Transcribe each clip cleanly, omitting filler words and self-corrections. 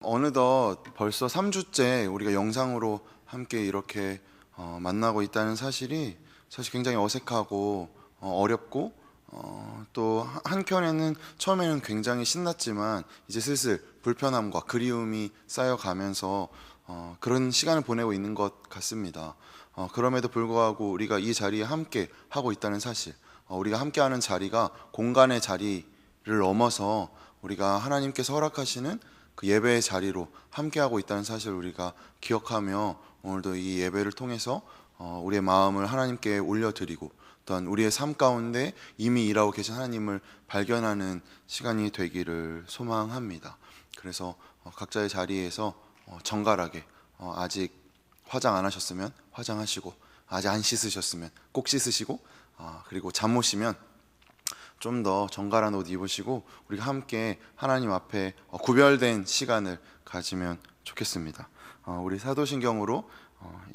어느덧 벌써 3주째 우리가 영상으로 함께 이렇게 만나고 있다는 사실이 사실 굉장히 어색하고 어렵고 또 한켠에는 처음에는 굉장히 신났지만 이제 슬슬 불편함과 그리움이 쌓여가면서 그런 시간을 보내고 있는 것 같습니다. 그럼에도 불구하고 우리가 이 자리에 함께 하고 있다는 사실, 우리가 함께하는 자리가 공간의 자리를 넘어서 우리가 하나님께서 허락하시는 그 예배의 자리로 함께하고 있다는 사실을 우리가 기억하며 오늘도 이 예배를 통해서 우리의 마음을 하나님께 올려드리고 또한 우리의 삶 가운데 이미 일하고 계신 하나님을 발견하는 시간이 되기를 소망합니다. 그래서 각자의 자리에서 정갈하게 아직 화장 안 하셨으면 화장하시고, 아직 안 씻으셨으면 꼭 씻으시고, 그리고 잠 오시면 좀 더 정갈한 옷 입으시고 우리가 함께 하나님 앞에 구별된 시간을 가지면 좋겠습니다. 우리 사도신경으로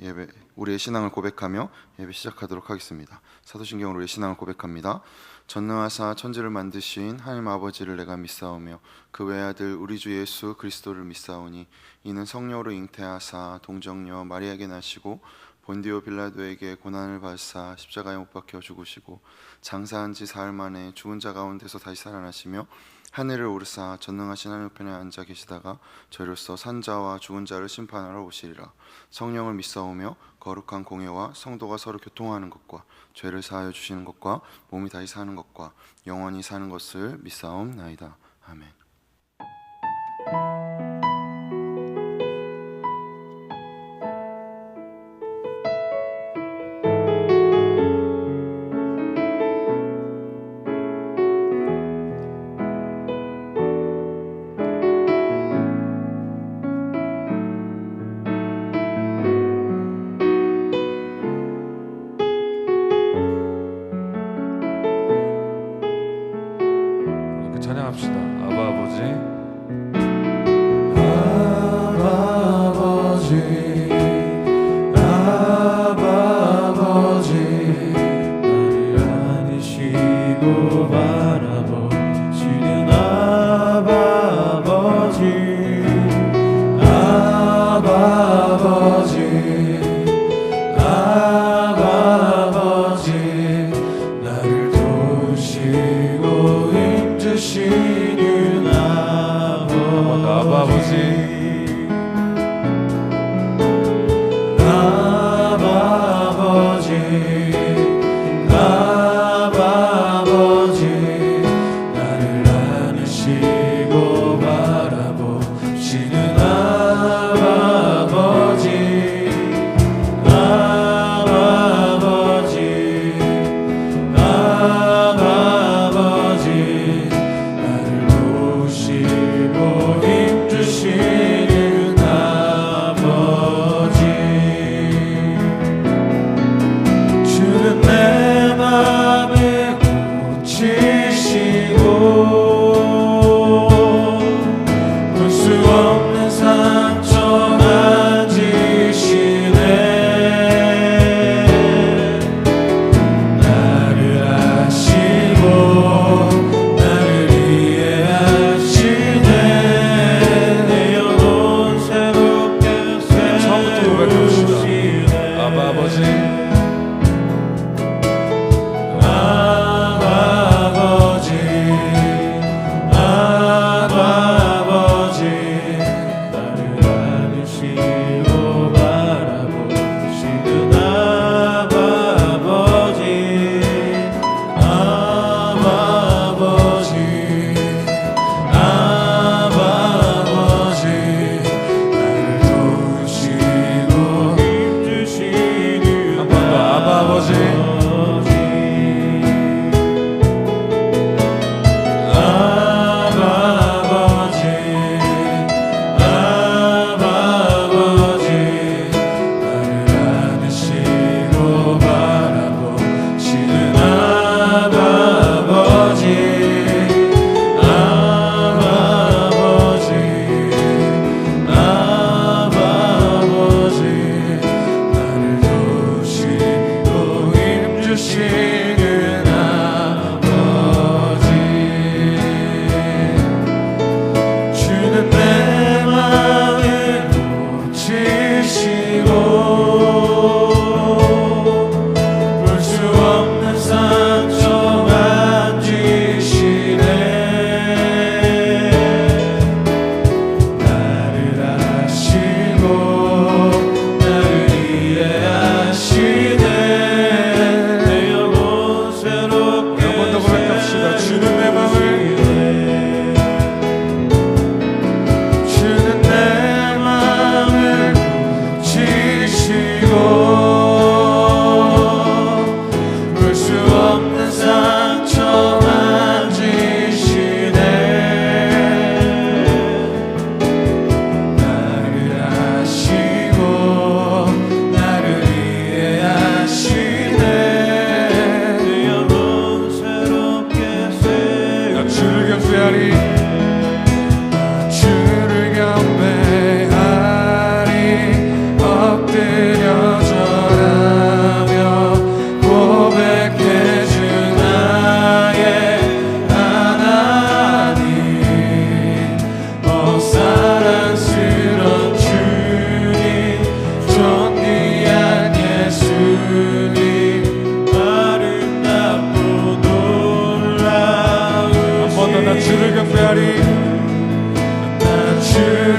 예배, 우리의 신앙을 고백하며 예배 시작하도록 하겠습니다. 사도신경으로 우리의 신앙을 고백합니다. 전능하사 천지를 만드신 하나님 아버지를 내가 믿사오며 그 외아들 우리 주 예수 그리스도를 믿사오니 이는 성령으로 잉태하사 동정녀 마리아에게 나시고 본디오 빌라도에게 고난을 받으사 십자가에 못 박혀 죽으시고 장사한 지 사흘 만에 죽은 자 가운데서 다시 살아나시며 하늘을 오르사 전능하신 하늘 우편에 앉아 계시다가 저희로서 산자와 죽은 자를 심판하러 오시리라. 성령을 믿사오며 거룩한 공예와 성도가 서로 교통하는 것과 죄를 사하여 주시는 것과 몸이 다시 사는 것과 영원히 사는 것을 믿사옵나이다. 아멘. 찬양합시다. 아바 아버지, 아바 아버지, 나를 안으시고 바라보시는 아바 아버지, 아바 아버지, 아바 아버지, 나를 도우시고 힘주시는 아바 아버지,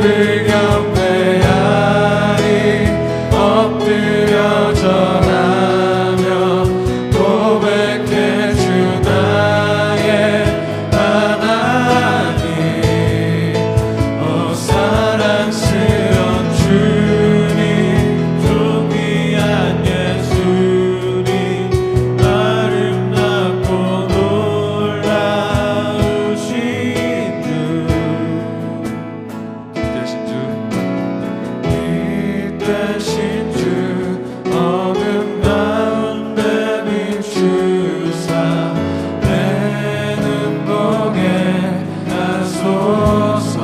주를 경배하리 엎드려 절하며 고백해 주 나의 하나님 사랑스러운 주님 존귀한 예수님 아름답고 놀라우신 주 대신 주 어둠 가운데 비추사 내 눈보게 하소서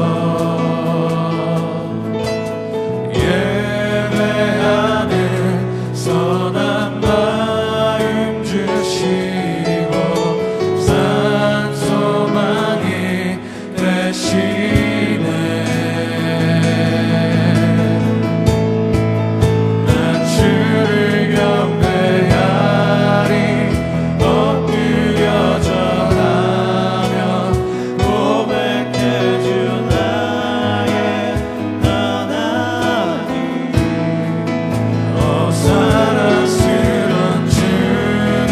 예배하는 선한 마음 주시고 산 소망이 되시네 난 주를 경배하리 엎드려 절하며 고백해 주 나의 하나님 사랑스러운 주님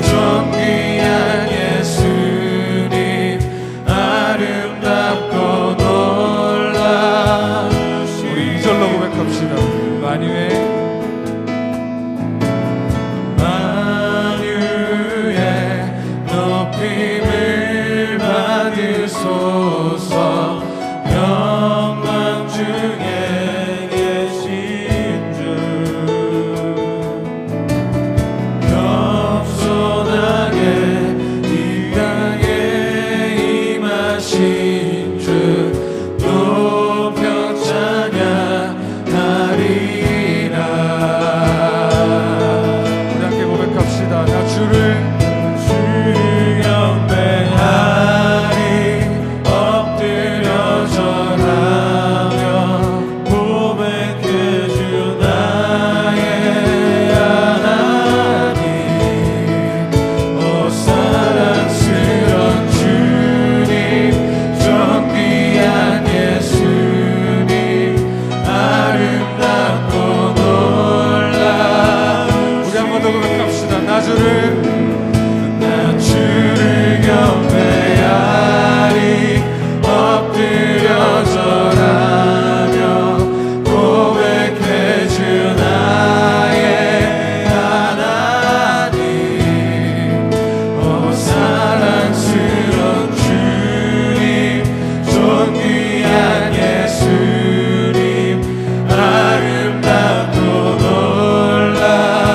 존귀한 예수님 아름답고 놀라우신 우리 2절로 고백합시다. 만유의 만유의 높임을 받으소서 영광 중에 계신 주 겸손하게 이 땅에 임하신 주 높여 찬양하리라 우리 함께 고백합시다. 나 주를 경배하리 엎드려 절하며 고백해 주 나의 하나님 사랑스러운 주님 존귀한 예수님 아름답고 놀라우신 우리 한 번 더 고백합시다. 나 주를 경배하리 엎드려 절하며 고백해 주 나의 하나님 사랑스러운 주님 존귀한 예수님 아름답고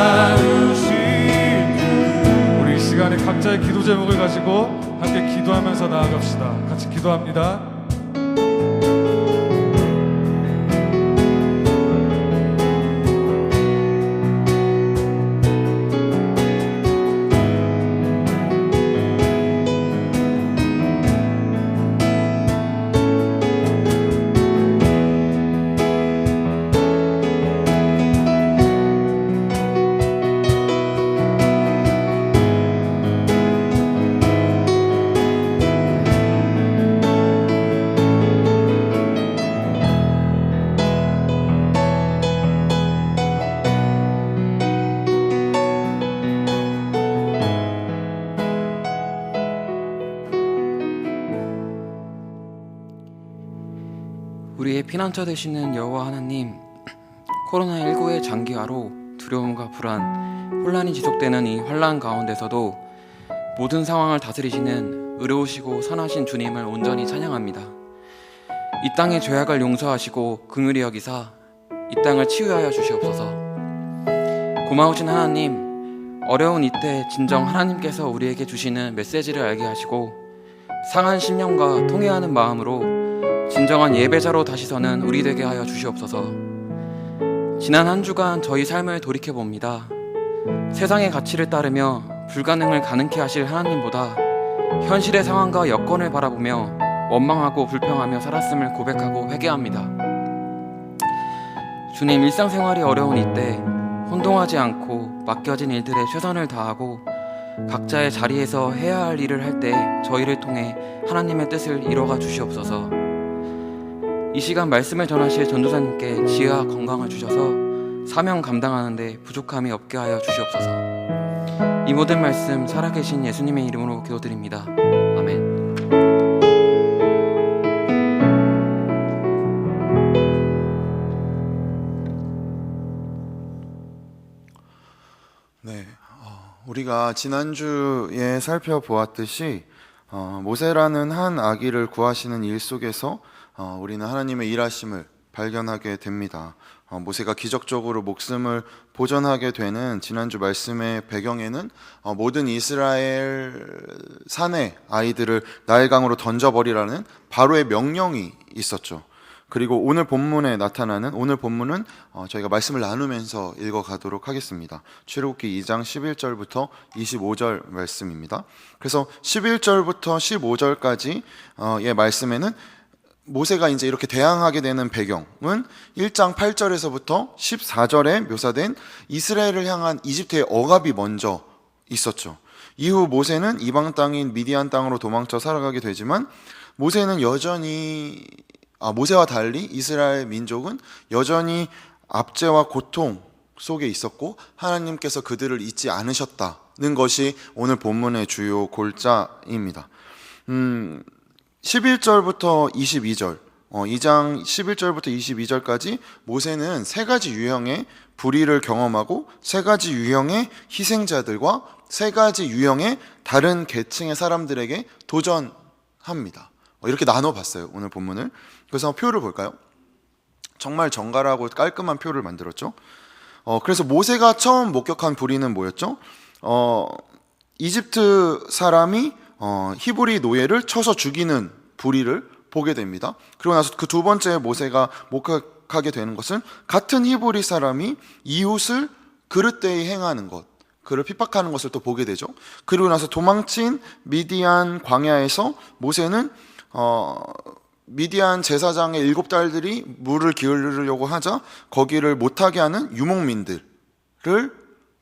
놀라우신 우리 이 시간에 각자의 기도 제목을 가지고 함께 기도하면서 나아갑시다. 같이 기도합니다. 우리의 피난처 되시는 여호와 하나님, 코로나19의 장기화로 두려움과 불안, 혼란이 지속되는 이 환란 가운데서도 모든 상황을 다스리시는 의로우시고 선하신 주님을 온전히 찬양합니다. 이 땅의 죄악을 용서하시고 긍휼히 여기사 이 땅을 치유하여 주시옵소서. 고마우신 하나님, 어려운 이때 진정 하나님께서 우리에게 주시는 메시지를 알게 하시고 상한 심령과 통회하는 마음으로 진정한 예배자로 다시 서는 우리 되게 하여 주시옵소서. 지난 한 주간 저희 삶을 돌이켜봅니다. 세상의 가치를 따르며 불가능을 가능케 하실 하나님보다 현실의 상황과 여건을 바라보며 원망하고 불평하며 살았음을 고백하고 회개합니다. 주님, 일상생활이 어려운 이때 혼동하지 않고 맡겨진 일들에 최선을 다하고 각자의 자리에서 해야 할 일을 할 때 저희를 통해 하나님의 뜻을 이뤄가 주시옵소서. 이 시간 말씀을 전하실 전도사님께 지혜와 건강을 주셔서 사명 감당하는데 부족함이 없게 하여 주시옵소서. 이 모든 말씀 살아계신 예수님의 이름으로 기도드립니다. 아멘. 네, 우리가 지난주에 살펴보았듯이 모세라는 한 아기를 구하시는 일 속에서 우리는 하나님의 일하심을 발견하게 됩니다. 모세가 기적적으로 목숨을 보전하게 되는 지난주 말씀의 배경에는 모든 이스라엘 산의 아이들을 나일강으로 던져버리라는 바로의 명령이 있었죠. 그리고 오늘 본문에 나타나는 오늘 본문은 저희가 말씀을 나누면서 읽어가도록 하겠습니다. 출애굽기 2장 11절부터 25절 말씀입니다. 그래서 11절부터 15절까지의 말씀에는 모세가 이제 이렇게 대항하게 되는 배경은 1장 8절에서부터 14절에 묘사된 이스라엘을 향한 이집트의 억압이 먼저 있었죠. 이후 모세는 이방 땅인 미디안 땅으로 도망쳐 살아가게 되지만 모세와 달리 이스라엘 민족은 여전히 압제와 고통 속에 있었고 하나님께서 그들을 잊지 않으셨다는 것이 오늘 본문의 주요 골자입니다. 11절부터 22절, 2장 11절부터 22절까지 모세는 세 가지 유형의 불의를 경험하고 세 가지 유형의 희생자들과 세 가지 유형의 다른 계층의 사람들에게 도전합니다. 이렇게 나눠봤어요, 오늘 본문을. 그래서 표를 볼까요? 정말 정갈하고 깔끔한 표를 만들었죠. 그래서 모세가 처음 목격한 불의는 뭐였죠? 이집트 사람이 히브리 노예를 쳐서 죽이는 불의를 보게 됩니다. 그리고 나서 그 두 번째 모세가 목격하게 되는 것은 같은 히브리 사람이 이웃을 그릇되이 행하는 것, 그를 핍박하는 것을 또 보게 되죠. 그리고 나서 도망친 미디안 광야에서 모세는 미디안 제사장의 7딸들이 물을 기울이려고 하자 거기를 못하게 하는 유목민들을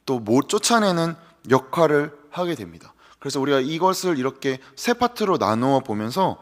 또 못 쫓아내는 역할을 하게 됩니다. 그래서 우리가 이것을 이렇게 세 파트로 나누어 보면서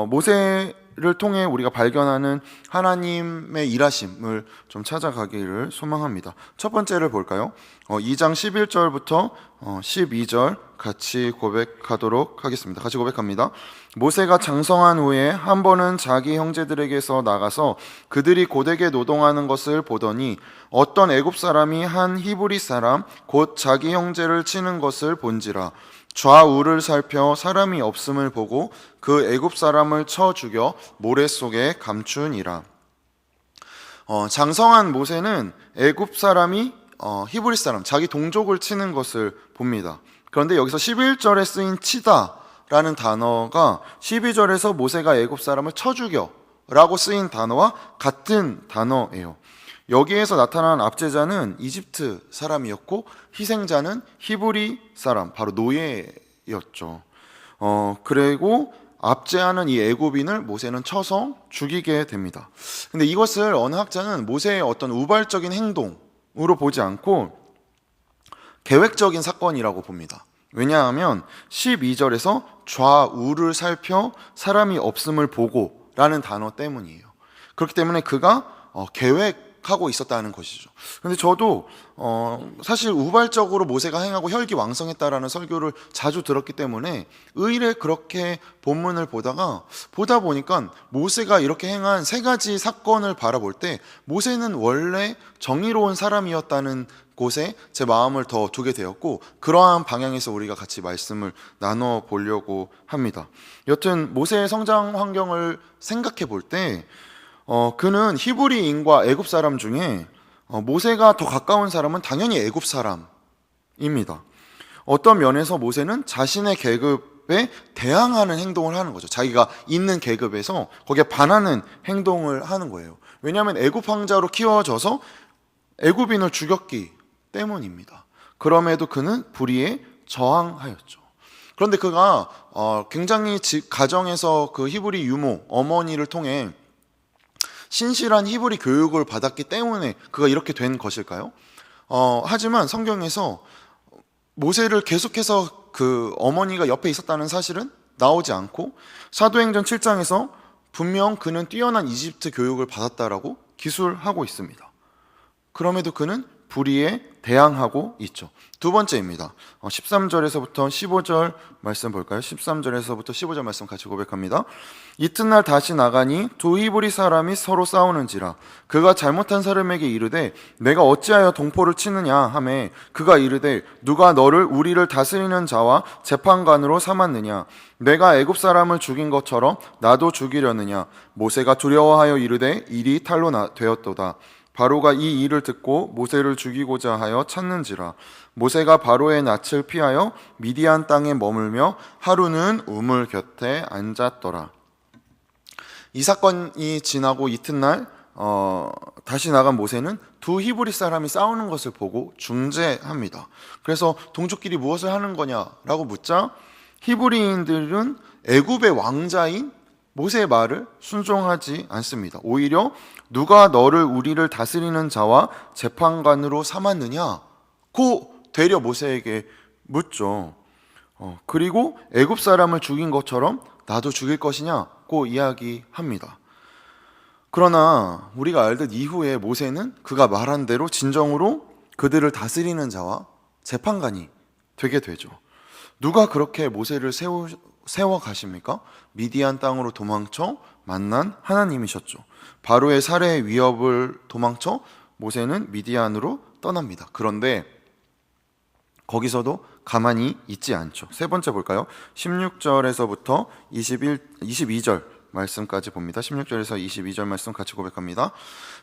모세를 통해 우리가 발견하는 하나님의 일하심을 좀 찾아가기를 소망합니다. 첫 번째를 볼까요? 2장 11절부터 12절 같이 고백하도록 하겠습니다. 같이 고백합니다. 모세가 장성한 후에 한 번은 자기 형제들에게서 나가서 그들이 고되게 노동하는 것을 보더니 어떤 애굽 사람이 한 히브리 사람 곧 자기 형제를 치는 것을 본지라. 좌우를 살펴 사람이 없음을 보고 그 애굽 사람을 쳐 죽여 모래 속에 감추니라. 장성한 모세는 애굽 사람이 히브리 사람, 자기 동족을 치는 것을 봅니다. 그런데 여기서 11절에 쓰인 치다라는 단어가 12절에서 모세가 애굽 사람을 쳐 죽여 라고 쓰인 단어와 같은 단어예요. 여기에서 나타난 압제자는 이집트 사람이었고 희생자는 히브리 사람, 바로 노예였죠. 그리고 압제하는 이 애굽인을 모세는 쳐서 죽이게 됩니다. 근데 이것을 어느 학자는 모세의 어떤 우발적인 행동으로 보지 않고 계획적인 사건이라고 봅니다. 왜냐하면 12절에서 좌우를 살펴 사람이 없음을 보고 라는 단어 때문이에요. 그렇기 때문에 그가 계획하고 있었다는 것이죠. 근데 저도 사실 우발적으로 모세가 행하고 혈기왕성했다라는 설교를 자주 들었기 때문에 의례 그렇게 본문을 보다 보니까 모세가 이렇게 행한 세 가지 사건을 바라볼 때 모세는 원래 정의로운 사람이었다는 곳에 제 마음을 더 두게 되었고 그러한 방향에서 우리가 같이 말씀을 나눠 보려고 합니다. 여튼 모세의 성장 환경을 생각해 볼 때 그는 히브리인과 애굽 사람 중에 모세가 더 가까운 사람은 당연히 애굽 사람입니다. 어떤 면에서 모세는 자신의 계급에 대항하는 행동을 하는 거죠. 자기가 있는 계급에서 거기에 반하는 행동을 하는 거예요. 왜냐하면 애굽 황자로 키워져서 애굽인을 죽였기 때문입니다. 그럼에도 그는 불의에 저항하였죠. 그런데 그가 굉장히 가정에서 그 히브리 유모 어머니를 통해 신실한 히브리 교육을 받았기 때문에 그가 이렇게 된 것일까요? 하지만 성경에서 모세를 계속해서 그 어머니가 옆에 있었다는 사실은 나오지 않고 사도행전 7장에서 분명 그는 뛰어난 이집트 교육을 받았다라고 기술하고 있습니다. 그럼에도 그는 불의에 대항하고 있죠. 두 번째입니다. 13절에서부터 15절 말씀 볼까요? 13절에서부터 15절 말씀 같이 고백합니다. 이튿날 다시 나가니 두 히브리 사람이 서로 싸우는지라 그가 잘못한 사람에게 이르되 내가 어찌하여 동포를 치느냐 하매 그가 이르되 누가 너를 우리를 다스리는 자와 재판관으로 삼았느냐 내가 애굽 사람을 죽인 것처럼 나도 죽이려느냐 모세가 두려워하여 이르되 일이 탈로 되었도다. 바로가 이 일을 듣고 모세를 죽이고자 하여 찾는지라 모세가 바로의 낯을 피하여 미디안 땅에 머물며 하루는 우물 곁에 앉았더라. 이 사건이 지나고 이튿날 다시 나간 모세는 두 히브리 사람이 싸우는 것을 보고 중재합니다. 그래서 동족끼리 무엇을 하는 거냐라고 묻자 히브리인들은 애굽의 왕자인 모세의 말을 순종하지 않습니다. 오히려 누가 너를 우리를 다스리는 자와 재판관으로 삼았느냐고 되려 모세에게 묻죠. 그리고 애굽 사람을 죽인 것처럼 나도 죽일 것이냐고 이야기합니다. 그러나 우리가 알듯 이후에 모세는 그가 말한 대로 진정으로 그들을 다스리는 자와 재판관이 되게 되죠. 누가 그렇게 모세를 세워 가십니까? 미디안 땅으로 도망쳐 만난 하나님이셨죠. 바로의 살해 위협을 도망쳐 모세는 미디안으로 떠납니다. 그런데 거기서도 가만히 있지 않죠. 세 번째 볼까요? 16절에서부터 22절 말씀까지 봅니다. 16절에서 22절 말씀 같이 고백합니다.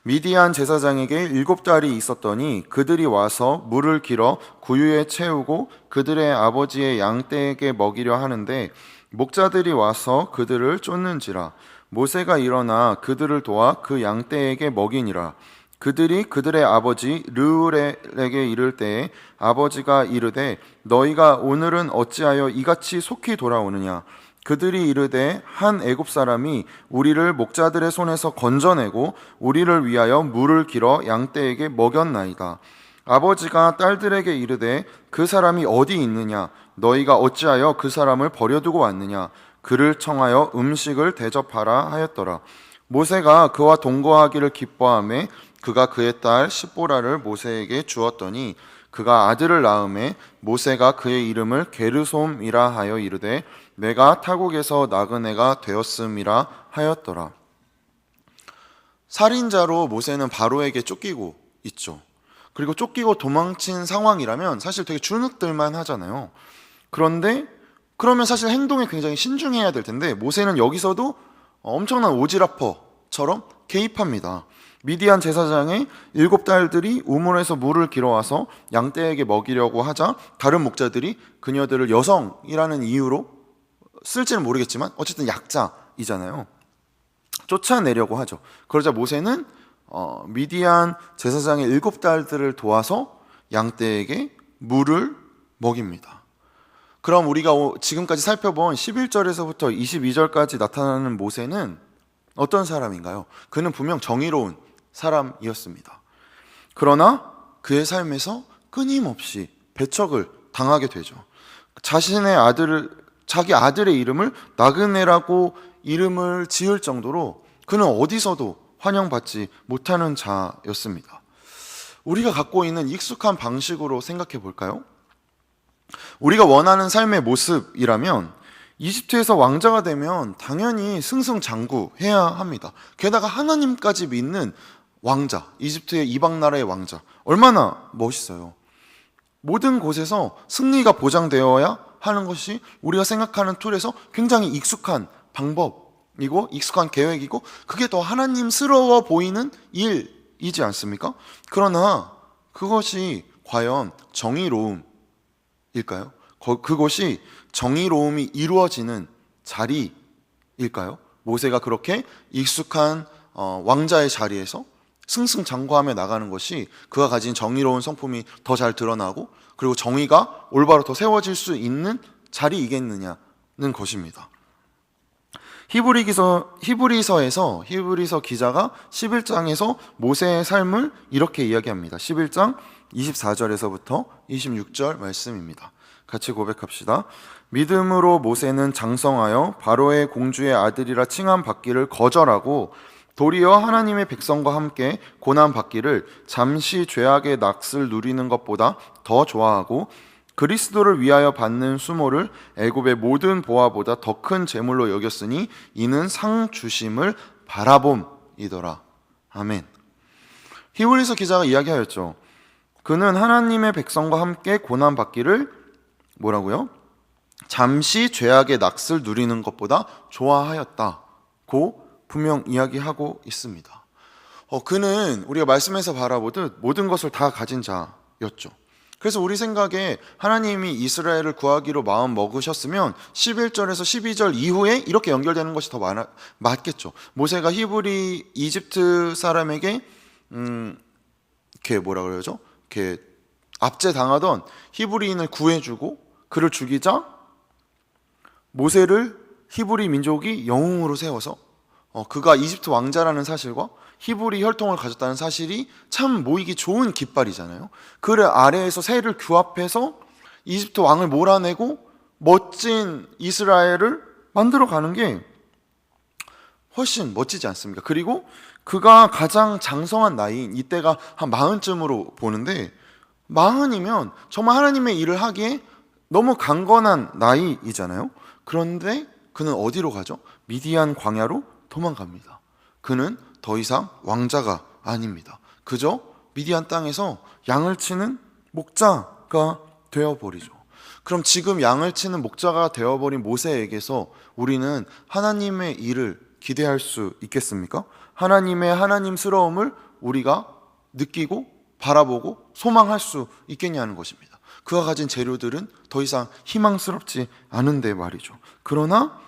미디안 제사장에게 7달이 있었더니 그들이 와서 물을 길어 구유에 채우고 그들의 아버지의 양떼에게 먹이려 하는데 목자들이 와서 그들을 쫓는지라 모세가 일어나 그들을 도와 그 양떼에게 먹이니라. 그들이 그들의 아버지 르우엘에게 이를 때에 아버지가 이르되 너희가 오늘은 어찌하여 이같이 속히 돌아오느냐. 그들이 이르되 한 애굽 사람이 우리를 목자들의 손에서 건져내고 우리를 위하여 물을 길어 양떼에게 먹였나이다. 아버지가 딸들에게 이르되 그 사람이 어디 있느냐. 너희가 어찌하여 그 사람을 버려두고 왔느냐. 그를 청하여 음식을 대접하라 하였더라. 모세가 그와 동거하기를 기뻐하며 그가 그의 딸 십보라를 모세에게 주었더니 그가 아들을 낳음에 모세가 그의 이름을 게르솜이라 하여 이르되 내가 타국에서 낳은 애가 되었음이라 하였더라. 살인자로 모세는 바로에게 쫓기고 있죠. 그리고 쫓기고 도망친 상황이라면 사실 되게 주눅들만 하잖아요. 그런데 그러면 사실 행동에 굉장히 신중해야 될 텐데 모세는 여기서도 엄청난 오지라퍼처럼 개입합니다. 미디안 제사장의 7딸들이 우물에서 물을 길어와서 양떼에게 먹이려고 하자 다른 목자들이 그녀들을 여성이라는 이유로 쓸지는 모르겠지만 어쨌든 약자이잖아요. 쫓아내려고 하죠. 그러자 모세는 미디안 제사장의 7딸들을 도와서 양떼에게 물을 먹입니다. 그럼 우리가 지금까지 살펴본 11절에서부터 22절까지 나타나는 모세는 어떤 사람인가요? 그는 분명 정의로운 사람이었습니다. 그러나 그의 삶에서 끊임없이 배척을 당하게 되죠. 자기 아들의 이름을 나그네라고 이름을 지을 정도로 그는 어디서도 환영받지 못하는 자였습니다. 우리가 갖고 있는 익숙한 방식으로 생각해 볼까요? 우리가 원하는 삶의 모습이라면 이집트에서 왕자가 되면 당연히 승승장구해야 합니다. 게다가 하나님까지 믿는 왕자, 이집트의 이방 나라의 왕자, 얼마나 멋있어요. 모든 곳에서 승리가 보장되어야 하는 것이 우리가 생각하는 툴에서 굉장히 익숙한 방법이고 익숙한 계획이고 그게 더 하나님스러워 보이는 일이지 않습니까? 그러나 그것이 과연 정의로움일까요? 그것이 정의로움이 이루어지는 자리일까요? 모세가 그렇게 익숙한 왕자의 자리에서 승승장구하며 나가는 것이 그가 가진 정의로운 성품이 더 잘 드러나고 그리고 정의가 올바로 더 세워질 수 있는 자리이겠느냐는 것입니다. 히브리서 기자가 11장에서 모세의 삶을 이렇게 이야기합니다. 11장 24절에서부터 26절 말씀입니다. 같이 고백합시다. 믿음으로 모세는 장성하여 바로의 공주의 아들이라 칭함받기를 거절하고 도리어 하나님의 백성과 함께 고난받기를 잠시 죄악의 낙을 누리는 것보다 더 좋아하고 그리스도를 위하여 받는 수모를 애굽의 모든 보화보다 더 큰 재물로 여겼으니 이는 상 주심을 바라봄이더라. 아멘. 히브리서 기자가 이야기하였죠. 그는 하나님의 백성과 함께 고난받기를 뭐라고요? 잠시 죄악의 낙을 누리는 것보다 좋아하였다고 분명 이야기하고 있습니다. 그는 우리가 말씀에서 바라보듯 모든 것을 다 가진 자였죠. 그래서 우리 생각에 하나님이 이스라엘을 구하기로 마음 먹으셨으면 11절에서 12절 이후에 이렇게 연결되는 것이 더 맞겠죠. 모세가 히브리 이집트 사람에게 이렇게 뭐라 그러죠? 이렇게 압제당하던 히브리인을 구해주고 그를 죽이자 모세를 히브리 민족이 영웅으로 세워서 그가 이집트 왕자라는 사실과 히브리 혈통을 가졌다는 사실이 참 모이기 좋은 깃발이잖아요. 그를 아래에서 세를 규합해서 이집트 왕을 몰아내고 멋진 이스라엘을 만들어가는 게 훨씬 멋지지 않습니까? 그리고 그가 가장 장성한 나이인 이때가 한 40쯤으로 보는데 40이면 정말 하나님의 일을 하기에 너무 강건한 나이이잖아요. 그런데 그는 어디로 가죠? 미디안 광야로 도망갑니다. 그는 더 이상 왕자가 아닙니다. 그저 미디안 땅에서 양을 치는 목자가 되어버리죠. 그럼 지금 양을 치는 목자가 되어버린 모세에게서 우리는 하나님의 일을 기대할 수 있겠습니까? 하나님의 하나님스러움을 우리가 느끼고 바라보고 소망할 수 있겠냐는 것입니다. 그가 가진 재료들은 더 이상 희망스럽지 않은데 말이죠. 그러나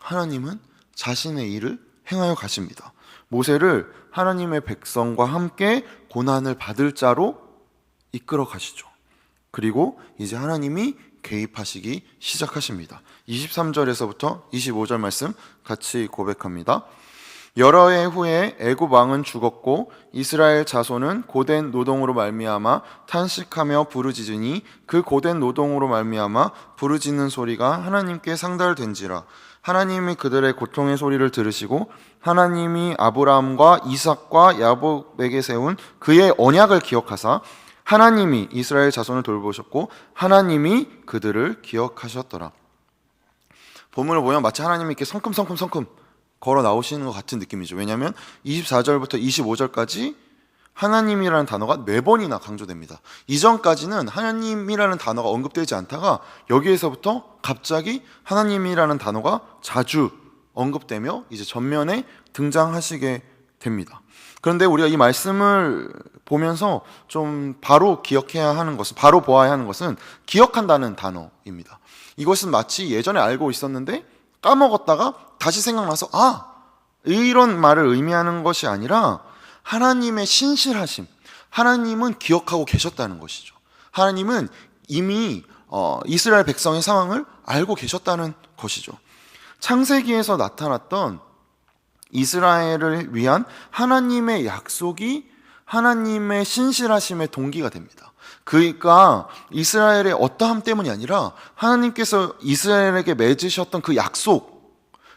하나님은 자신의 일을 행하여 가십니다. 모세를 하나님의 백성과 함께 고난을 받을 자로 이끌어 가시죠. 그리고 이제 하나님이 개입하시기 시작하십니다. 23절에서부터 25절 말씀 같이 고백합니다. 여러 해 후에 애굽 왕은 죽었고 이스라엘 자손은 고된 노동으로 말미암아 탄식하며 부르짖으니 그 고된 노동으로 말미암아 부르짖는 소리가 하나님께 상달된지라. 하나님이 그들의 고통의 소리를 들으시고 하나님이 아브라함과 이삭과 야곱에게 세운 그의 언약을 기억하사 하나님이 이스라엘 자손을 돌보셨고 하나님이 그들을 기억하셨더라. 본문을 보면 마치 하나님이 이렇게 성큼성큼 걸어 나오시는 것 같은 느낌이죠. 왜냐하면 24절부터 25절까지 하나님이라는 단어가 4번이나 강조됩니다. 이전까지는 하나님이라는 단어가 언급되지 않다가 여기에서부터 갑자기 하나님이라는 단어가 자주 언급되며 이제 전면에 등장하시게 됩니다. 그런데 우리가 이 말씀을 보면서 좀 바로 기억해야 하는 것은, 바로 보아야 하는 것은 기억한다는 단어입니다. 이것은 마치 예전에 알고 있었는데 까먹었다가 다시 생각나서 이런 말을 의미하는 것이 아니라 하나님의 신실하심, 하나님은 기억하고 계셨다는 것이죠. 하나님은 이미 이스라엘 백성의 상황을 알고 계셨다는 것이죠. 창세기에서 나타났던 이스라엘을 위한 하나님의 약속이 하나님의 신실하심의 동기가 됩니다. 그러니까 이스라엘의 어떠함 때문이 아니라 하나님께서 이스라엘에게 맺으셨던 그 약속,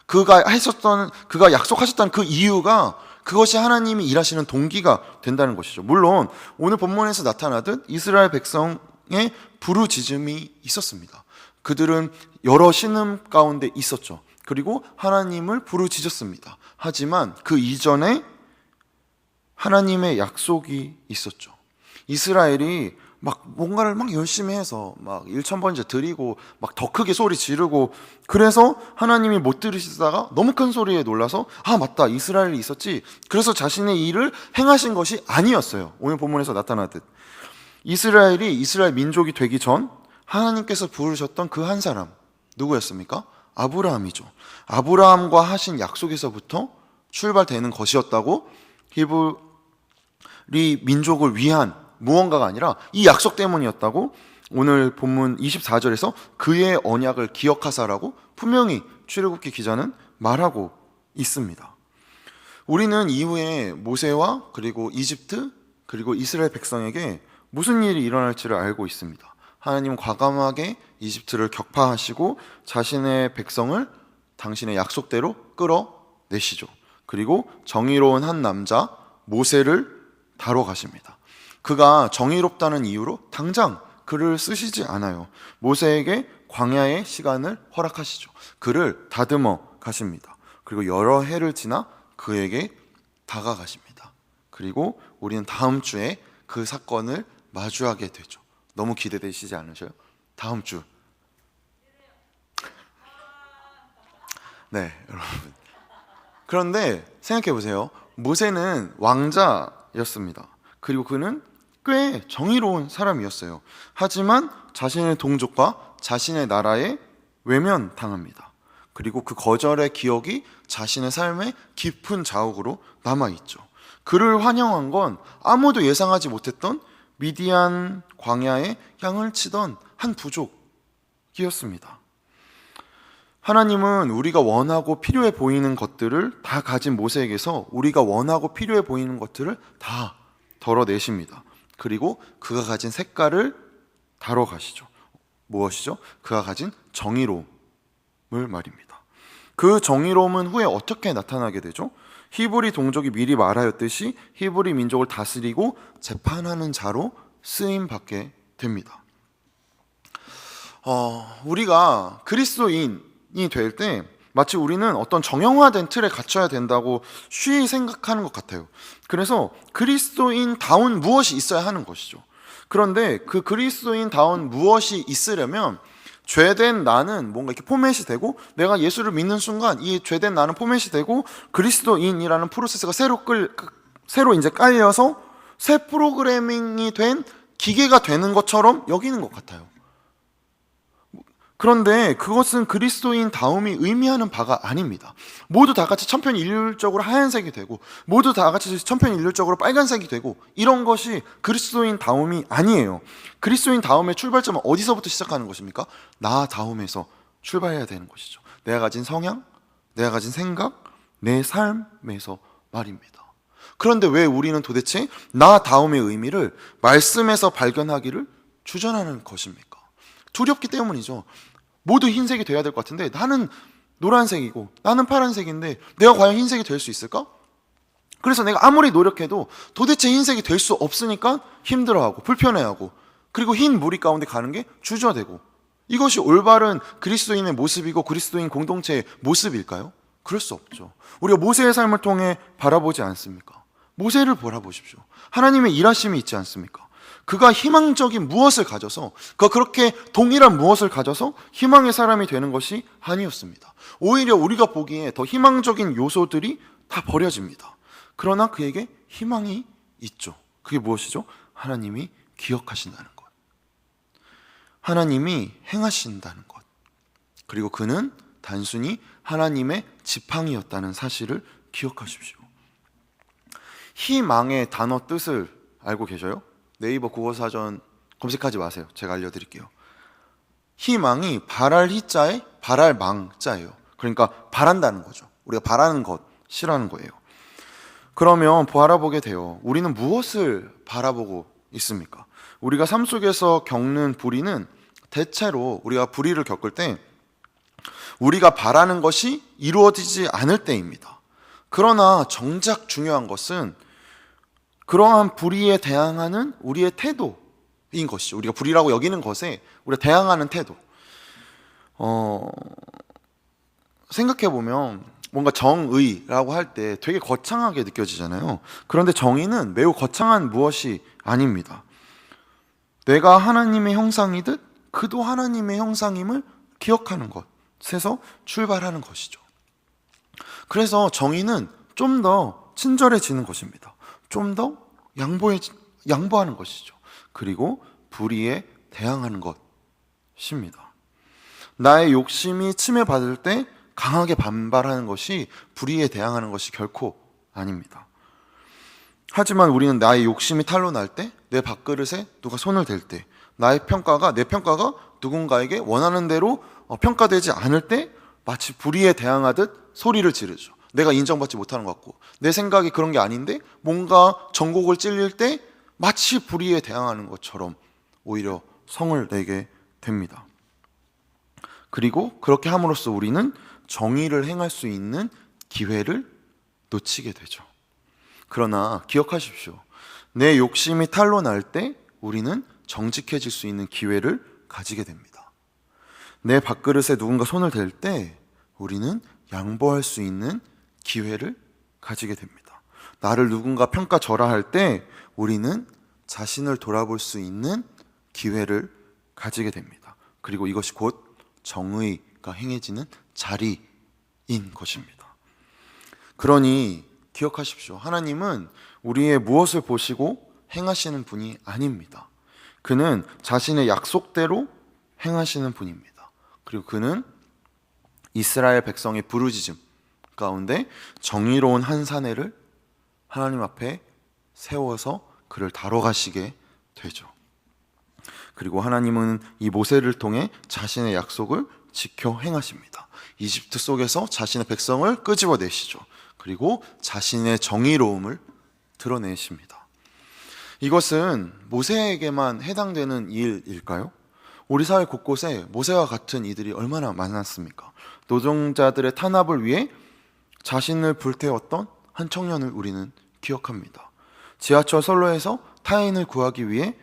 그가 약속하셨다는 그 이유가 그것이 하나님이 일하시는 동기가 된다는 것이죠. 물론 오늘 본문에서 나타나듯 이스라엘 백성의 부르짖음이 있었습니다. 그들은 여러 신음 가운데 있었죠. 그리고 하나님을 부르짖었습니다. 하지만 그 이전에 하나님의 약속이 있었죠. 이스라엘이 뭔가를 열심히 해서 1,000번째 드리고 더 크게 소리 지르고 그래서 하나님이 못 들으시다가 너무 큰 소리에 놀라서 맞다, 이스라엘이 있었지. 그래서 자신의 일을 행하신 것이 아니었어요. 오늘 본문에서 나타나듯 이스라엘이 이스라엘 민족이 되기 전 하나님께서 부르셨던 그 한 사람 누구였습니까? 아브라함이죠. 아브라함과 하신 약속에서부터 출발되는 것이었다고 히브리 민족을 위한 무언가가 아니라 이 약속 때문이었다고 오늘 본문 24절에서 그의 언약을 기억하사라고 분명히 출애굽기 기자는 말하고 있습니다. 우리는 이후에 모세와 그리고 이집트 그리고 이스라엘 백성에게 무슨 일이 일어날지를 알고 있습니다. 하나님은 과감하게 이집트를 격파하시고 자신의 백성을 당신의 약속대로 끌어내시죠. 그리고 정의로운 한 남자 모세를 다뤄 가십니다. 그가 정의롭다는 이유로 당장 그를 쓰시지 않아요. 모세에게 광야의 시간을 허락하시죠. 그를 다듬어 가십니다. 그리고 여러 해를 지나 그에게 다가가십니다. 그리고 우리는 다음 주에 그 사건을 마주하게 되죠. 너무 기대되시지 않으셔요? 다음 주. 네, 여러분. 그런데 생각해 보세요. 모세는 왕자였습니다. 그리고 그는 꽤 정의로운 사람이었어요. 하지만 자신의 동족과 자신의 나라에 외면당합니다. 그리고 그 거절의 기억이 자신의 삶에 깊은 자욱으로 남아있죠. 그를 환영한 건 아무도 예상하지 못했던 미디안 광야에 향을 치던 한 부족이었습니다. 하나님은 우리가 원하고 필요해 보이는 것들을 다 가진 모세에게서 우리가 원하고 필요해 보이는 것들을 다 덜어내십니다. 그리고 그가 가진 색깔을 다뤄가시죠. 무엇이죠? 그가 가진 정의로움을 말입니다. 그 정의로움은 후에 어떻게 나타나게 되죠? 히브리 동족이 미리 말하였듯이 히브리 민족을 다스리고 재판하는 자로 쓰임받게 됩니다. 우리가 그리스도인이 될 때 마치 우리는 어떤 정형화된 틀에 갇혀야 된다고 쉬이 생각하는 것 같아요. 그래서 그리스도인다운 무엇이 있어야 하는 것이죠. 그런데 그 그리스도인다운 무엇이 있으려면 죄된 나는 뭔가 이렇게 포맷이 되고 내가 예수를 믿는 순간 이 죄된 나는 포맷이 되고 그리스도인이라는 프로세스가 새로 이제 깔려서 새 프로그래밍이 된 기계가 되는 것처럼 여기는 것 같아요. 그런데 그것은 그리스도인다움이 의미하는 바가 아닙니다. 모두 다 같이 천편일률적으로 하얀색이 되고 모두 다 같이 천편일률적으로 빨간색이 되고 이런 것이 그리스도인다움이 아니에요. 그리스도인다움의 출발점은 어디서부터 시작하는 것입니까? 나다움에서 출발해야 되는 것이죠. 내가 가진 성향, 내가 가진 생각, 내 삶에서 말입니다. 그런데 왜 우리는 도대체 나다움의 의미를 말씀에서 발견하기를 주저하는 것입니까? 두렵기 때문이죠. 모두 흰색이 돼야 될 것 같은데 나는 노란색이고 나는 파란색인데 내가 과연 흰색이 될 수 있을까? 그래서 내가 아무리 노력해도 도대체 흰색이 될 수 없으니까 힘들어하고 불편해하고 그리고 흰 무리 가운데 가는 게 주저되고 이것이 올바른 그리스도인의 모습이고 그리스도인 공동체의 모습일까요? 그럴 수 없죠. 우리가 모세의 삶을 통해 바라보지 않습니까? 모세를 바라보십시오. 하나님의 일하심이 있지 않습니까? 그가 희망적인 무엇을 가져서 그가 그렇게 동일한 무엇을 가져서 희망의 사람이 되는 것이 아니었습니다. 오히려 우리가 보기에 더 희망적인 요소들이 다 버려집니다. 그러나 그에게 희망이 있죠. 그게 무엇이죠? 하나님이 기억하신다는 것, 하나님이 행하신다는 것, 그리고 그는 단순히 하나님의 지팡이였다는 사실을 기억하십시오. 희망의 단어 뜻을 알고 계셔요? 네이버 국어사전 검색하지 마세요. 제가 알려드릴게요. 희망이 바랄 희자에 바랄 망자예요. 그러니까 바란다는 거죠. 우리가 바라는 것이라는 거예요. 그러면 바라보게 돼요. 우리는 무엇을 바라보고 있습니까? 우리가 삶 속에서 겪는 불의는 대체로 우리가 불의를 겪을 때 우리가 바라는 것이 이루어지지 않을 때입니다. 그러나 정작 중요한 것은 그러한 불의에 대항하는 우리의 태도인 것이죠. 우리가 불의라고 여기는 것에 우리가 대항하는 태도. 생각해보면 뭔가 정의라고 할 때 되게 거창하게 느껴지잖아요. 그런데 정의는 매우 거창한 무엇이 아닙니다. 내가 하나님의 형상이듯 그도 하나님의 형상임을 기억하는 것에서 출발하는 것이죠. 그래서 정의는 좀 더 친절해지는 것입니다. 좀 더 양보하는 것이죠. 그리고 불의에 대항하는 것입니다. 나의 욕심이 침해받을 때 강하게 반발하는 것이 불의에 대항하는 것이 결코 아닙니다. 하지만 우리는 나의 욕심이 탄로날 때, 내 밥그릇에 누가 손을 댈 때, 내 평가가 누군가에게 원하는 대로 평가되지 않을 때 마치 불의에 대항하듯 소리를 지르죠. 내가 인정받지 못하는 것 같고 내 생각이 그런 게 아닌데 뭔가 정곡을 찔릴 때 마치 불의에 대항하는 것처럼 오히려 성을 내게 됩니다. 그리고 그렇게 함으로써 우리는 정의를 행할 수 있는 기회를 놓치게 되죠. 그러나 기억하십시오. 내 욕심이 탄로날 때 우리는 정직해질 수 있는 기회를 가지게 됩니다. 내 밥그릇에 누군가 손을 댈 때 우리는 양보할 수 있는 기회를 가지게 됩니다. 나를 누군가 평가절하할 때 우리는 자신을 돌아볼 수 있는 기회를 가지게 됩니다. 그리고 이것이 곧 정의가 행해지는 자리인 것입니다. 그러니 기억하십시오. 하나님은 우리의 무엇을 보시고 행하시는 분이 아닙니다. 그는 자신의 약속대로 행하시는 분입니다. 그리고 그는 이스라엘 백성의 부르짖음 가운데 정의로운 한 사내를 하나님 앞에 세워서 그를 다뤄가시게 되죠. 그리고 하나님은 이 모세를 통해 자신의 약속을 지켜 행하십니다. 이집트 속에서 자신의 백성을 끄집어내시죠. 그리고 자신의 정의로움을 드러내십니다. 이것은 모세에게만 해당되는 일일까요? 우리 사회 곳곳에 모세와 같은 이들이 얼마나 많았습니까? 노동자들의 탄압을 위해 자신을 불태웠던 한 청년을 우리는 기억합니다. 지하철 선로에서 타인을 구하기 위해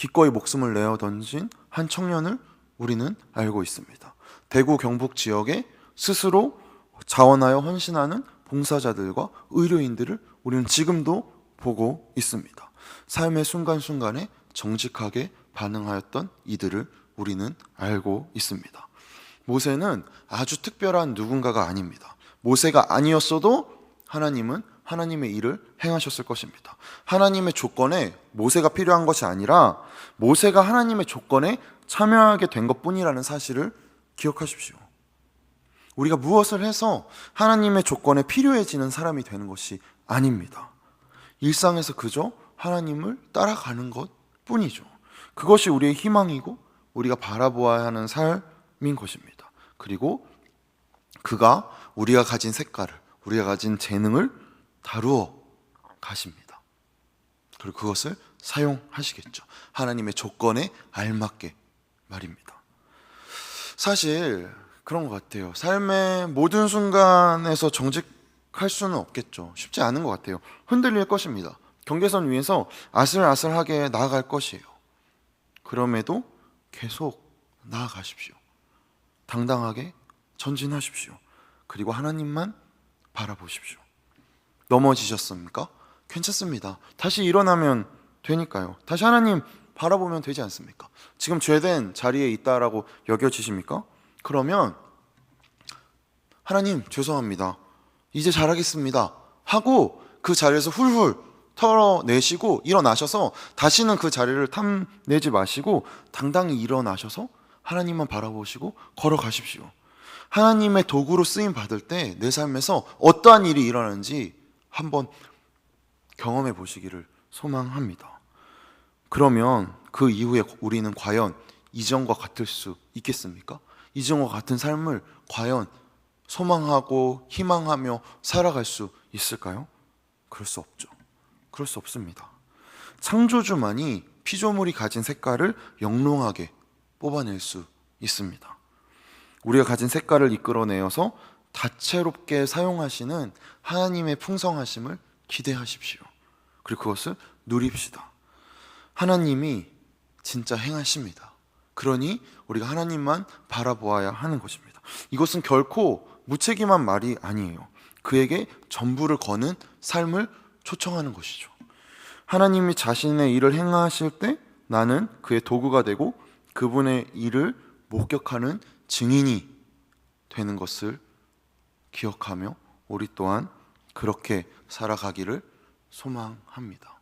기꺼이 목숨을 내어 던진 한 청년을 우리는 알고 있습니다. 대구 경북 지역에 스스로 자원하여 헌신하는 봉사자들과 의료인들을 우리는 지금도 보고 있습니다. 삶의 순간순간에 정직하게 반응하였던 이들을 우리는 알고 있습니다. 모세는 아주 특별한 누군가가 아닙니다. 모세가 아니었어도 하나님은 하나님의 일을 행하셨을 것입니다. 하나님의 조건에 모세가 필요한 것이 아니라 모세가 하나님의 조건에 참여하게 된 것뿐이라는 사실을 기억하십시오. 우리가 무엇을 해서 하나님의 조건에 필요해지는 사람이 되는 것이 아닙니다. 일상에서 그저 하나님을 따라가는 것뿐이죠. 그것이 우리의 희망이고 우리가 바라보아야 하는 삶인 것입니다. 그리고 그가 우리가 가진 색깔을, 우리가 가진 재능을 다루어 가십니다. 그리고 그것을 사용하시겠죠. 하나님의 조건에 알맞게 말입니다. 사실 그런 것 같아요. 삶의 모든 순간에서 정직할 수는 없겠죠. 쉽지 않은 것 같아요. 흔들릴 것입니다. 경계선 위에서 아슬아슬하게 나아갈 것이에요. 그럼에도 계속 나아가십시오. 당당하게 전진하십시오. 그리고 하나님만 바라보십시오. 넘어지셨습니까? 괜찮습니다. 다시 일어나면 되니까요. 다시 하나님 바라보면 되지 않습니까? 지금 죄된 자리에 있다라고 여겨지십니까? 그러면 하나님 죄송합니다. 이제 잘하겠습니다. 하고 그 자리에서 훌훌 털어내시고 일어나셔서 다시는 그 자리를 탐내지 마시고 당당히 일어나셔서 하나님만 바라보시고 걸어가십시오. 하나님의 도구로 쓰임 받을 때 내 삶에서 어떠한 일이 일어나는지 한번 경험해 보시기를 소망합니다. 그러면 그 이후에 우리는 과연 이전과 같을 수 있겠습니까? 이전과 같은 삶을 과연 소망하고 희망하며 살아갈 수 있을까요? 그럴 수 없죠. 그럴 수 없습니다. 창조주만이 피조물이 가진 색깔을 영롱하게 뽑아낼 수 있습니다. 우리가 가진 색깔을 이끌어내어서 다채롭게 사용하시는 하나님의 풍성하심을 기대하십시오. 그리고 그것을 누립시다. 하나님이 진짜 행하십니다. 그러니 우리가 하나님만 바라보아야 하는 것입니다. 이것은 결코 무책임한 말이 아니에요. 그에게 전부를 거는 삶을 초청하는 것이죠. 하나님이 자신의 일을 행하실 때 나는 그의 도구가 되고 그분의 일을 목격하는 증인이 되는 것을 기억하며 우리 또한 그렇게 살아가기를 소망합니다.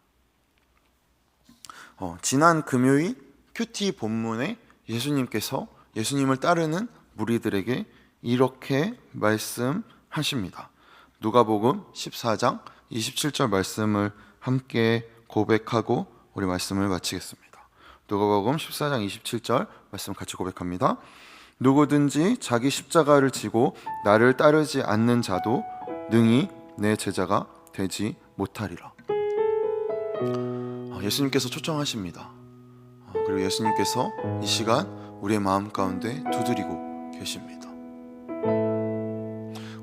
지난 금요일 큐티 본문에 예수님께서 예수님을 따르는 무리들에게 이렇게 말씀하십니다. 누가복음 14장 27절 말씀을 함께 고백하고 우리 말씀을 마치겠습니다. 누가복음 14장 27절 말씀 같이 고백합니다. 누구든지 자기 십자가를 지고 나를 따르지 않는 자도 능히 내 제자가 되지 못하리라. 예수님께서 초청하십니다. 그리고 예수님께서 이 시간 우리의 마음 가운데 두드리고 계십니다.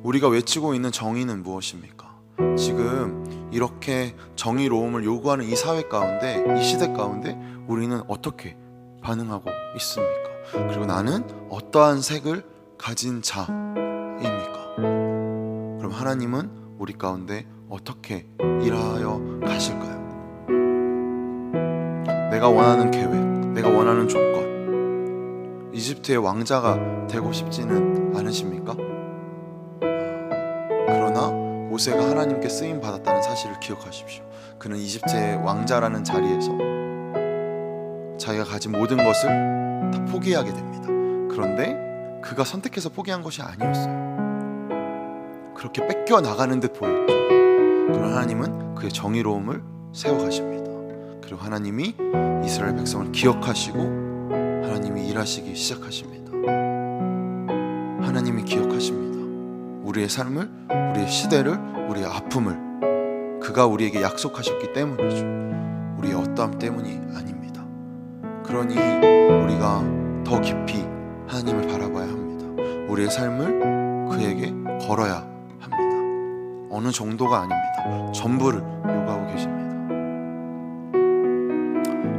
우리가 외치고 있는 정의는 무엇입니까? 지금 이렇게 정의로움을 요구하는 이 사회 가운데, 이 시대 가운데 우리는 어떻게 반응하고 있습니까? 그리고 나는 어떠한 색을 가진 자입니까? 그럼 하나님은 우리 가운데 어떻게 일하여 가실까요? 내가 원하는 계획, 내가 원하는 조건, 이집트의 왕자가 되고 싶지는 않으십니까? 그러나 모세가 하나님께 쓰임 받았다는 사실을 기억하십시오. 그는 이집트의 왕자라는 자리에서 자기가 가진 모든 것을 다 포기하게 됩니다. 그런데 그가 선택해서 포기한 것이 아니었어요. 그렇게 뺏겨 나가는 듯 보였죠. 그러나 하나님은 그의 정의로움을 세워가십니다. 그리고 하나님이 이스라엘 백성을 기억하시고 하나님이 일하시기 시작하십니다. 하나님이 기억하십니다. 우리의 삶을, 우리의 시대를, 우리의 아픔을 그가 우리에게 약속하셨기 때문이죠. 우리의 어떠함 때문이 아닙니다. 그러니 우리가 더 깊이 하나님을 바라봐야 합니다. 우리의 삶을 그에게 걸어야 합니다. 어느 정도가 아닙니다. 전부를 요구하고 계십니다.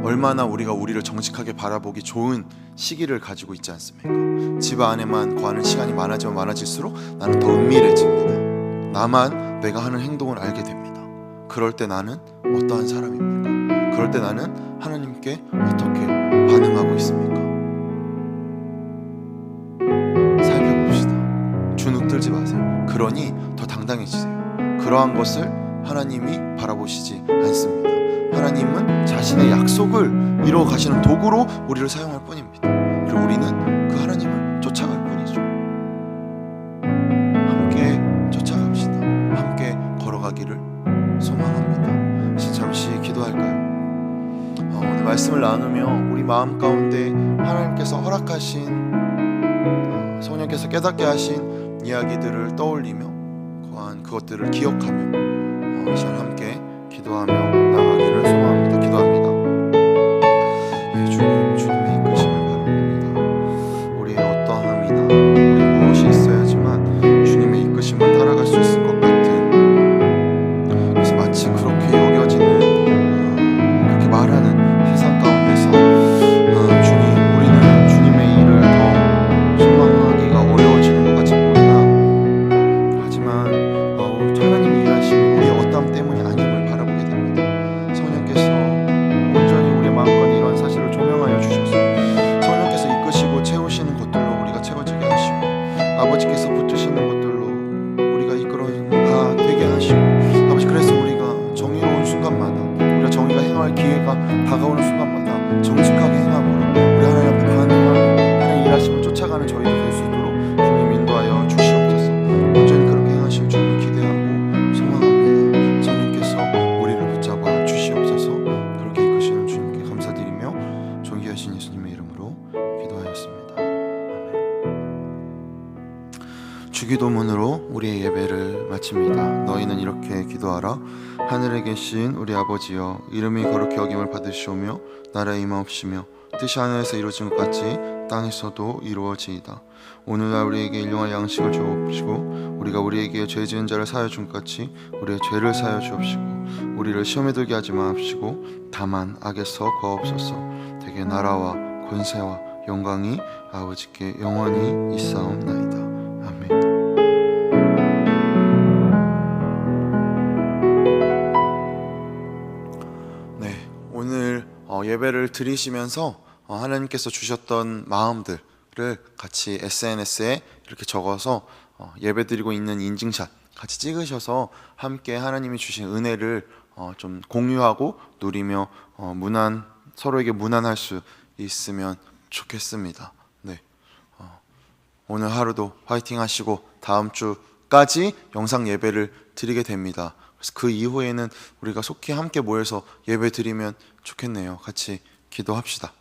얼마나 우리를 정직하게 바라보기 좋은 시기를 가지고 있지 않습니까? 집 안에만 거하는 시간이 많아지면 많아질수록 나는 더 은밀해집니다. 나만 내가 하는 행동을 알게 됩니다. 그럴 때 나는 어떠한 사람입니까? 그럴 때 나는 하나님께 어떻게 반응하고 있습니까? 살펴봅시다. 주눅 들지 마세요. 그러니 더 당당해지세요. 그러한 것을 하나님이 바라보시지 않습니다. 하나님은 자신의 약속을 이루어 가시는 도구로 우리를 사용할 뿐입니다. 그리고 우리는 그 하나님을 쫓아갈 뿐이죠. 함께 쫓아갑시다. 함께 걸어가기를 소망합니다. 잠시 기도할까요? 오늘 말씀을 나누며 우리 마음 가운데 하나님께서 허락하신 성령께서 깨닫게 하신 이야기들을 떠올리며 그것들을 기억하며 이 시간 함께 기도하며 나가기를 소망합니다. 기도합니다. 주님의 이끄심을 바랍니다. 우리의 어떠함이나 우리 무엇이 있어야지만 주님의 이끄심을 따라갈 수 있을 것 같은, 그래서 마치 그렇게 여겨지는 그렇게 말하는 세상 가운데서 주님, 우리는 주님의 일을 더 소망하기가 어려워지는 것 같이 보이나, 하지만 하나님이 일하심이 우리의 어떠함 때문이 아님을 바라보게 됩니다. 성령께서 온전히 우리의 마음과 이러한 사실을 조명하여 주셔서 성령께서 이끄시고 채우시는 것들로 우리가 채워지게 하시고, 아버지께서 붙으시는 것들로 우리가 이끌어가 되게 하시고, 아버지, 그래서 우리가 정의로운 순간마다, 우리가 정의가 행할 기회가 다가오는 순간마다 정직하게 행함으로 우리 하나님 앞에 반응하고 하나님 일하심을 쫓아가는 저희가 될 수 있도록 주님 인도하여 주시옵소서. 온전히 그렇게 행하실 주님을 기대하고 소망합니다. 성령께서 우리를 붙잡아 주시옵소서. 그렇게 이끄시는 주님께 감사드리며 존귀하신 예수님의 이름으로 기도하였습니다. 아멘. 주기도문으로 우리의 예배를 마칩니다. 너희는 이렇게 기도하라. 하늘에 계신 우리 아버지여, 이름이 거룩히 여김을 받으시오며 나라의 임하옵시며 뜻이 하늘에서 이루어진 것 같이 땅에서도 이루어지이다. 오늘날 우리에게 일용할 양식을 주옵시고, 우리가 우리에게 죄 지은 자를 사하여 준 것 같이 우리의 죄를 사하여 주옵시고, 우리를 시험에 들게 하지 마옵시고 다만 악에서 구하옵소서. 대개 나라와 권세와 영광이 아버지께 영원히 있사옵나이다. 아멘. 네, 오늘 예배를 드리시면서 하나님께서 주셨던 마음들을 같이 SNS에 이렇게 적어서 예배 드리고 있는 인증샷 같이 찍으셔서 함께 하나님이 주신 은혜를 좀 공유하고 누리며 서로에게 문안할 수 있으면 좋겠습니다. 네, 오늘 하루도 화이팅 하시고 다음 주까지 영상 예배를 드리게 됩니다. 그래서 그 이후에는 우리가 속히 함께 모여서 예배 드리면 좋겠네요. 같이 기도합시다.